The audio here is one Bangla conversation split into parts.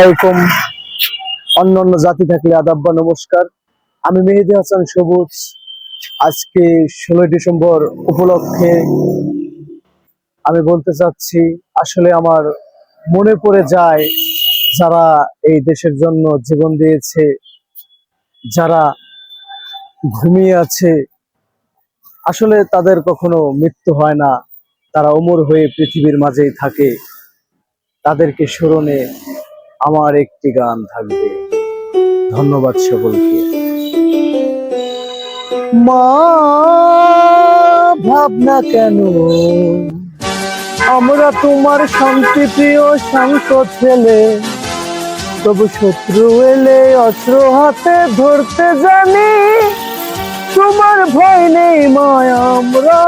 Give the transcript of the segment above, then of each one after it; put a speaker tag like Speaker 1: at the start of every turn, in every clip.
Speaker 1: আলাইকুম। অন্যান্য জাতি থাকলে আদাব বা নমস্কার। আমি মেহেদী হাসান সবুজ। আজকে 16 ডিসেম্বর উপলক্ষে আমি বলতে চাচ্ছি, আসলে আমার মনে পড়ে যায় যারা এই দেশের জন্য জীবন দিয়েছে, যারা ঘুমিয়ে আছে, আসলে তাদের কখনো মৃত্যু হয় না, তারা অমর হয়ে পৃথিবীর মাঝেই থাকে। তাদেরকে স্মরণে আমার একটি গান থাকবে। ধন্যবাদ সকলকে। মা, ভাবনা কেন আমরা তোমার শান্তি প্রিয় শান্ত ছেলে, তবু শত্রু এলে অস্ত্র হাতে ধরতে জানি। তোমার ভয় নেই মায়া, আমরা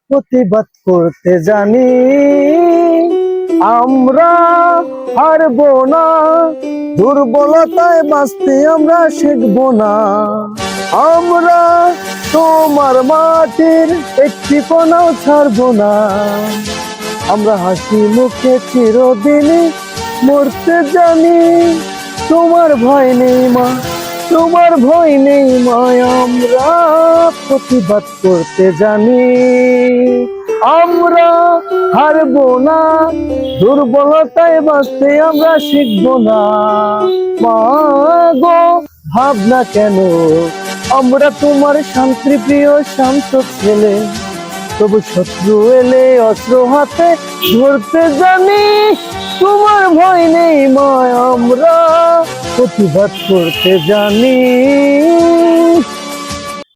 Speaker 1: প্রতিবাদ করতে জানি। আমরা হারবো না, দুর্বলতায় বাঁচতে আমরা শিখবো না। আমরা তোমার মাটির একটি কোনাও ছাড়বো না। আমরা হাসি মুখে চিরদিনই মরতে জানি। তোমার ভয় নেই মা, তোমার ভয় নেই মায়, আমরা প্রতিবাদ করতে জানি। আমরা হারবো না, দুর্বলতায় বাঁচতে আমরা শিখবো না। মা গো, ভাবনা কেন আমরা তোমার শান্তি প্রিয় শান্ত ছেলে, তবু শত্রু এলে অস্ত্র হাতে ধরতে জানি। তোমার ভয় নেই মা, আমরা প্রতিবাদ করতে জানি।